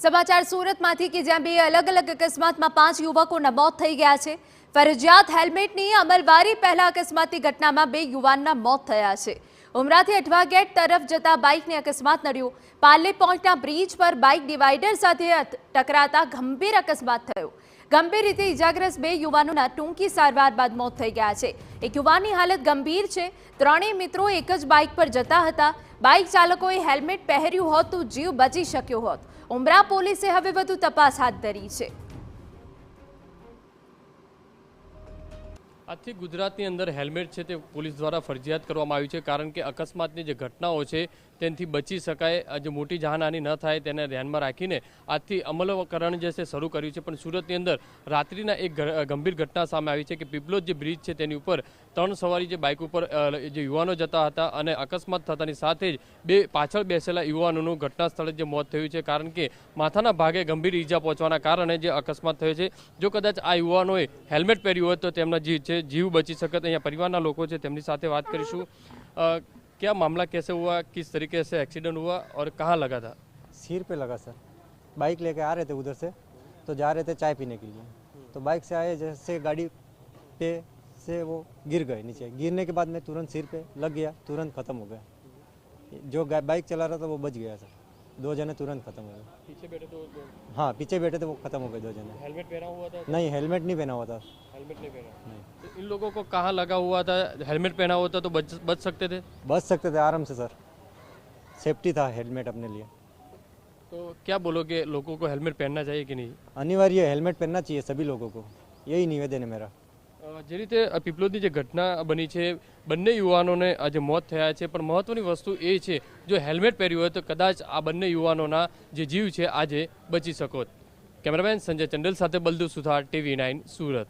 સમાચાર સુરતમાંથી કે જ્યાં બે અલગ અલગ અકસ્માતમાં 5 યુવકોના મોત થઈ ગયા છે। ફરજિયાત હેલ્મેટની અમલવારી પહેલા અકસ્માતની ઘટનામાં બે યુવાનના મોત થયા છે। ઉમરાથી અઠવા ગેટ તરફ જતા બાઇકને અકસ્માત નડ્યો। પાર્લે પોઈન્ટના બ્રિજ પર બાઇક ડિવાઈડર સાથે ટકરાતા ગંભીર અકસ્માત થયો। ગંભીર રીતે ઇજાગ્રસ્ત બે યુવાનોના ટૂંકી સારવાર બાદ મોત થઈ ગયા છે। એક યુવાનની હાલત ગંભીર છે। ત્રણેય મિત્રો એક જ બાઇક પર જતા હતા। બાઇક ચાલકોએ હેલ્મેટ પહેર્યું હોત તો જીવ બચી શક્યો હોત। ઉમરા પોલીસે હવે વધુ તપાસ હાથ ધરી છે। આજથી ગુજરાતની અંદર હેલ્મેટ છે તે પોલીસ દ્વારા ફરજિયાત કરવામાં આવ્યું છે, કારણ કે અકસ્માતની જે ઘટનાઓ છે તેનાથી બચી શકાય, જે મોટી જાનહાની ન થાય તેને ધ્યાનમાં રાખીને આજથી અમલીકરણ જે છે શરૂ કર્યું છે। પણ સુરતની અંદર રાત્રિના એક ગંભીર ઘટના સામે આવી છે કે પીપલોદ જે બ્રિજ છે તેની ઉપર 3 સવારી જે બાઇક ઉપર જે યુવાનો જતા હતા અને અકસ્માત થતાની સાથે જ બે પાછળ બેસેલા યુવાનોનું ઘટના સ્થળે જે મોત થયું છે, કારણ કે માથાના ભાગે ગંભીર ઈજા પહોંચવાના કારણે જે અકસ્માત થયો છે। જો કદાચ આ યુવાનોએ હેલ્મેટ પહેર્યું હોત તો તેમના जीव बची सकत। यहाँ परिवार लोगों से તેમની સાથે વાત કરીશું। क्या मामला कैसे हुआ, किस तरीके से एक्सीडेंट हुआ और कहाँ लगा था? सिर पे लगा सर। बाइक लेके आ रहे थे उधर से, तो जा रहे थे चाय पीने के लिए, तो बाइक से आए, जैसे गाड़ी पे से वो गिर गए नीचे। गिरने के बाद में तुरंत सिर पे लग गया, तुरंत ख़त्म हो गया। जो बाइक चला रहा था वो बच गया सर। 2 जने तुरंत खत्म हो गए। पीछे बैठे तो हाँ, पीछे बैठे थे वो खत्म हो गए 2 जने। हेलमेट पहना हुआ था? नहीं, हेलमेट नहीं पहना हुआ था। हेलमेट नहीं पहना नहीं। तो इन लोगों को कहाँ लगा हुआ था? हेलमेट पहना होता तो बच सकते थे? बच सकते थे आराम से सर। सेफ्टी था हेलमेट अपने लिए। तो क्या बोलोगे, लोगों को हेलमेट पहनना चाहिए कि नहीं? अनिवार्य हेलमेट पहनना चाहिए सभी लोगों को, यही निवेदन है मेरा। જે રીતે પીપલોદની જે ઘટના બની છે, બંને યુવાનોને આજે મોત થયા છે, પણ મહત્વની વસ્તુ એ છે જો હેલ્મેટ પહેર્યું હોય તો કદાચ આ બંને યુવાનોના જે જીવ છે આજે બચી શકો। કેમેરામેન સંજય ચંડલ સાથે બલદુ સુથાર, TV9 સુરત।